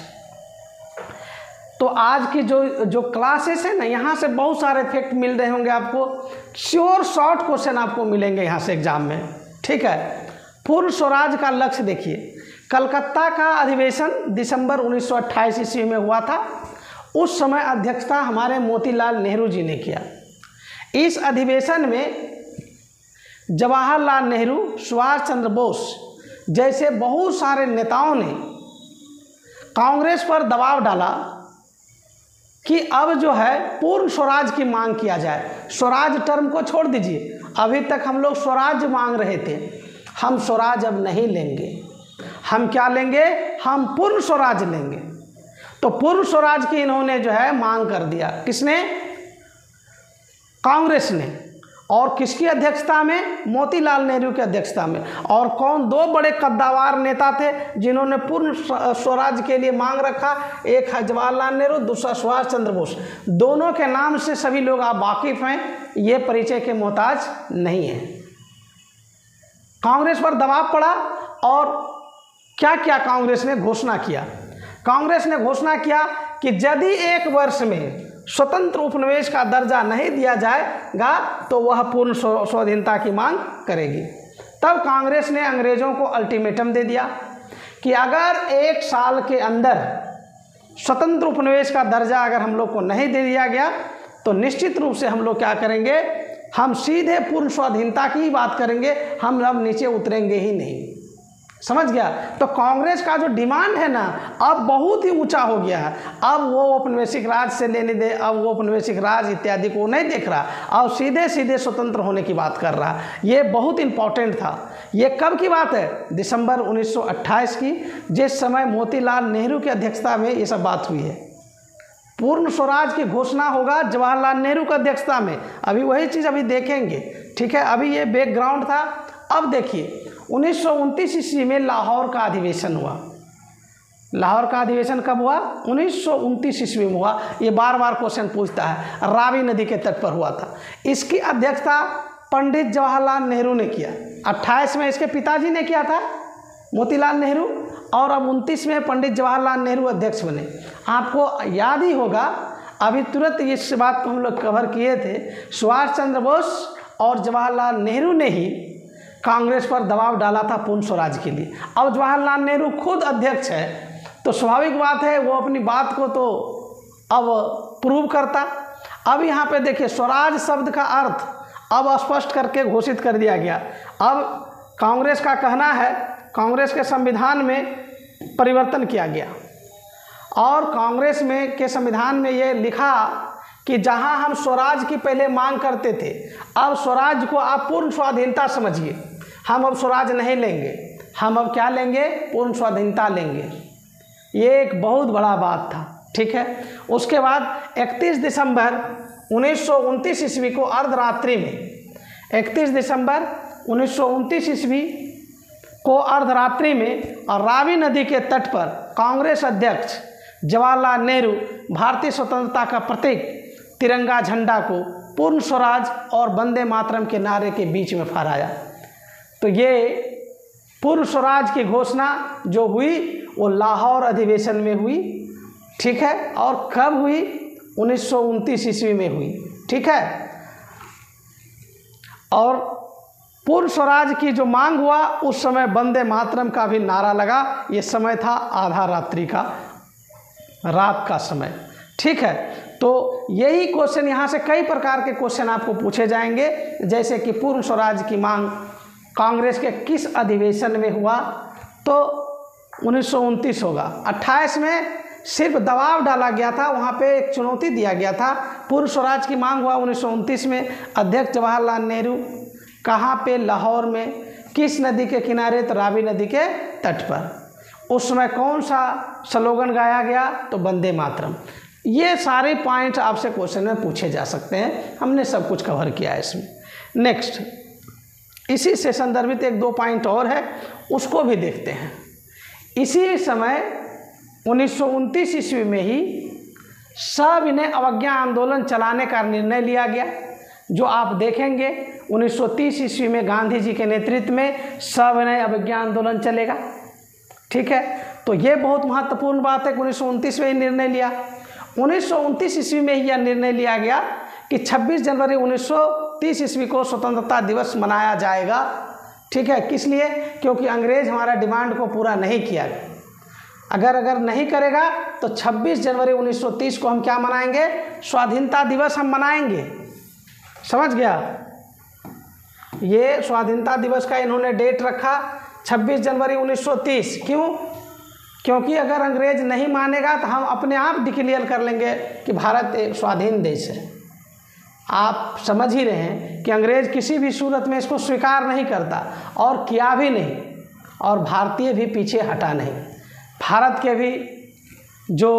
तो आज की जो क्लासेस है ना, यहाँ से बहुत सारे फैक्ट मिल रहे होंगे आपको, श्योर शॉर्ट क्वेश्चन आपको मिलेंगे यहाँ से एग्जाम में, ठीक है। पूर्ण स्वराज का लक्ष्य देखिए, कलकत्ता का अधिवेशन दिसंबर 1928 ईस्वी में हुआ था। उस समय अध्यक्षता हमारे मोतीलाल नेहरू जी ने किया। इस अधिवेशन में जवाहरलाल नेहरू, सुभाष चंद्र बोस जैसे बहुत सारे नेताओं ने कांग्रेस पर दबाव डाला कि अब जो है पूर्ण स्वराज की मांग किया जाए। स्वराज टर्म को छोड़ दीजिए, अभी तक हम लोग स्वराज मांग रहे थे, हम स्वराज अब नहीं लेंगे, हम क्या लेंगे, हम पूर्ण स्वराज लेंगे। तो पूर्ण स्वराज की इन्होंने जो है मांग कर दिया। किसने? कांग्रेस ने। और किसकी अध्यक्षता में? मोतीलाल नेहरू की अध्यक्षता में। और कौन? 2 बड़े कद्दावर नेता थे जिन्होंने पूर्ण स्वराज के लिए मांग रखा। एक है जवाहरलाल नेहरू, दूसरा सुभाष चंद्र बोस। दोनों के नाम से सभी लोग आप वाकिफ हैं, ये परिचय के मोहताज नहीं है। कांग्रेस पर दबाव पड़ा और क्या क्या कांग्रेस ने घोषणा किया? कांग्रेस ने घोषणा किया कि यदि 1 वर्ष में स्वतंत्र उपनिवेश का दर्जा नहीं दिया जाएगा तो वह पूर्ण स्वाधीनता की मांग करेगी। तब कांग्रेस ने अंग्रेज़ों को अल्टीमेटम दे दिया कि अगर 1 साल के अंदर स्वतंत्र उपनिवेश का दर्जा अगर हम लोग को नहीं दे दिया गया तो निश्चित रूप से हम लोग क्या करेंगे, हम सीधे पूर्ण स्वाधीनता की ही बात करेंगे, हम अब नीचे उतरेंगे ही नहीं। समझ गया? तो कांग्रेस का जो डिमांड है ना, अब बहुत ही ऊंचा हो गया है। अब वो औपनिवेशिक राज से लेने दे, अब वो औपनिवेशिक राज इत्यादि को नहीं देख रहा, अब सीधे सीधे स्वतंत्र होने की बात कर रहा। ये बहुत इंपॉर्टेंट था। ये कब की बात है? दिसंबर 1928 की, जिस समय मोतीलाल नेहरू की अध्यक्षता में ये सब बात हुई है। पूर्ण स्वराज की घोषणा होगा जवाहरलाल नेहरू की अध्यक्षता में। अभी वही चीज़ अभी देखेंगे, ठीक है। अभी ये बैकग्राउंड था। अब देखिए 1929 ईस्वी में लाहौर का अधिवेशन हुआ। लाहौर का अधिवेशन कब हुआ? 1929 ईस्वी में हुआ। ये बार बार क्वेश्चन पूछता है। रावी नदी के तट पर हुआ था। इसकी अध्यक्षता पंडित जवाहरलाल नेहरू ने किया। 28 में इसके पिताजी ने किया था, मोतीलाल नेहरू, और अब 29 में पंडित जवाहरलाल नेहरू अध्यक्ष बने। आपको याद ही होगा, अभी तुरंत इस बात को हम लोग कवर किए थे। सुभाष चंद्र बोस और जवाहरलाल नेहरू ने ही कांग्रेस पर दबाव डाला था पूर्ण स्वराज के लिए। अब जवाहरलाल नेहरू खुद अध्यक्ष है तो स्वाभाविक बात है वो अपनी बात को तो अब प्रूव करता। अब यहाँ पे देखिए स्वराज शब्द का अर्थ अब स्पष्ट करके घोषित कर दिया गया। अब कांग्रेस का कहना है, कांग्रेस के संविधान में परिवर्तन किया गया और कांग्रेस में के संविधान में ये लिखा कि जहां हम स्वराज की पहले मांग करते थे, अब स्वराज को आप पूर्ण स्वाधीनता समझिए। हम अब स्वराज नहीं लेंगे, हम अब क्या लेंगे? पूर्ण स्वाधीनता लेंगे। ये एक बहुत बड़ा बात था, ठीक है। उसके बाद 31 दिसंबर 1929 ईस्वी को अर्धरात्रि में, 31 दिसंबर 1929 ईस्वी को अर्धरात्रि में और रावी नदी के तट पर कांग्रेस अध्यक्ष जवाहरलाल नेहरू भारतीय स्वतंत्रता का प्रतीक तिरंगा झंडा को पूर्ण स्वराज और वंदे मातरम के नारे के बीच में फहराया। तो ये पूर्ण स्वराज की घोषणा जो हुई वो लाहौर अधिवेशन में हुई, ठीक है। और कब हुई? 1929 ईस्वी में हुई, ठीक है। और पूर्ण स्वराज की जो मांग हुआ उस समय वंदे मातरम का भी नारा लगा। ये समय था आधा रात्रि का, रात का समय, ठीक है। तो यही क्वेश्चन यहाँ से कई प्रकार के क्वेश्चन आपको पूछे जाएंगे, जैसे कि पूर्ण स्वराज की मांग कांग्रेस के किस अधिवेशन में हुआ? तो 1929 होगा। 28 में सिर्फ दबाव डाला गया था, वहाँ पे एक चुनौती दिया गया था। पूर्ण स्वराज की मांग हुआ 1929 में। अध्यक्ष जवाहरलाल नेहरू कहाँ पे? लाहौर में। किस नदी के किनारे? तो रावी नदी के तट पर। उस समय कौन सा स्लोगन गाया गया? तो वंदे मातरम। ये सारे पॉइंट आपसे क्वेश्चन में पूछे जा सकते हैं, हमने सब कुछ कवर किया है इसमें। नेक्स्ट, इसी से संदर्भित 1-2 पॉइंट और है, उसको भी देखते हैं। इसी समय 1929 ईस्वी में ही सविनय अवज्ञा आंदोलन चलाने का निर्णय लिया गया, जो आप देखेंगे 1930 ईस्वी में गांधी जी के नेतृत्व में सविनय अवज्ञा आंदोलन चलेगा। ठीक है, तो ये बहुत महत्वपूर्ण बात है कि 1929 में ही निर्णय लिया। 1929 ईस्वी में ही यह निर्णय लिया गया कि 26 जनवरी 1930 ईस्वी को स्वतंत्रता दिवस मनाया जाएगा। ठीक है, किस लिए? क्योंकि अंग्रेज हमारा डिमांड को पूरा नहीं किया। अगर नहीं करेगा तो 26 जनवरी 1930 को हम क्या मनाएंगे? स्वाधीनता दिवस हम मनाएंगे। समझ गया? ये स्वाधीनता दिवस का इन्होंने डेट रखा 26 जनवरी 1930। क्यों? क्योंकि अगर अंग्रेज नहीं मानेगा तो हम अपने आप डिक्लेयर कर लेंगे कि भारत एक स्वाधीन देश है। आप समझ ही रहे हैं कि अंग्रेज किसी भी सूरत में इसको स्वीकार नहीं करता और किया भी नहीं, और भारतीय भी पीछे हटा नहीं। भारत के भी जो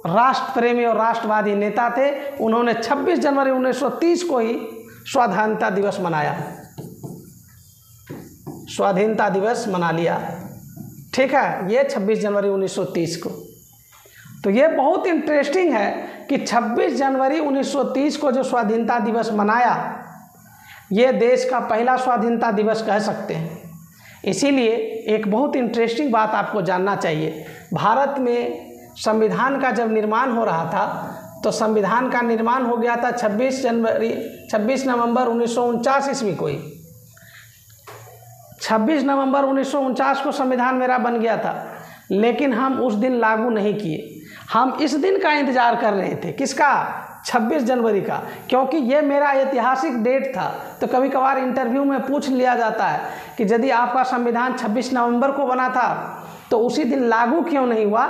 राष्ट्र प्रेमी और राष्ट्रवादी नेता थे, उन्होंने 26 जनवरी 1930 को ही स्वाधीनता दिवस मनाया, स्वाधीनता दिवस मना लिया। ठीक है, ये 26 जनवरी 1930 को। तो ये बहुत इंटरेस्टिंग है कि 26 जनवरी 1930 को जो स्वाधीनता दिवस मनाया, ये देश का पहला स्वाधीनता दिवस कह सकते हैं। इसीलिए एक बहुत इंटरेस्टिंग बात आपको जानना चाहिए। भारत में संविधान का जब निर्माण हो रहा था, तो संविधान का निर्माण हो गया था 26 नवंबर 1949 ईस्वी को ही। 26 नवंबर 1949 को संविधान मेरा बन गया था, लेकिन हम उस दिन लागू नहीं किए। हम इस दिन का इंतज़ार कर रहे थे। किसका? 26 जनवरी का, क्योंकि ये मेरा ऐतिहासिक डेट था। तो कभी कभार इंटरव्यू में पूछ लिया जाता है कि यदि आपका संविधान 26 नवंबर को बना था तो उसी दिन लागू क्यों नहीं हुआ?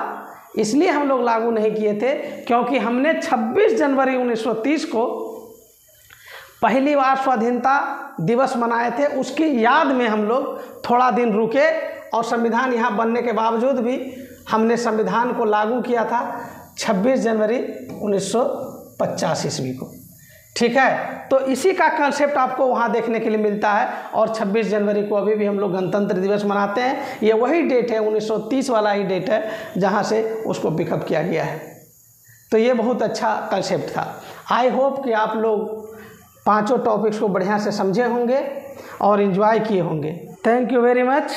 इसलिए हम लोग लागू नहीं किए थे क्योंकि हमने 26 जनवरी 1930 को पहली बार स्वाधीनता दिवस मनाए थे। उसकी याद में हम लोग थोड़ा दिन रुके और संविधान यहाँ बनने के बावजूद भी हमने संविधान को लागू किया था 26 जनवरी 1950 ईस्वी को। ठीक है, तो इसी का कंसेप्ट आपको वहाँ देखने के लिए मिलता है। और 26 जनवरी को अभी भी हम लोग गणतंत्र दिवस मनाते हैं। ये वही डेट है, 1930 वाला ही डेट है जहाँ से उसको पिकअप किया गया है। तो ये बहुत अच्छा कंसेप्ट था। आई होप कि आप लोग पांचों टॉपिक्स को बढ़िया से समझे होंगे और एंजॉय किए होंगे। Thank you very much.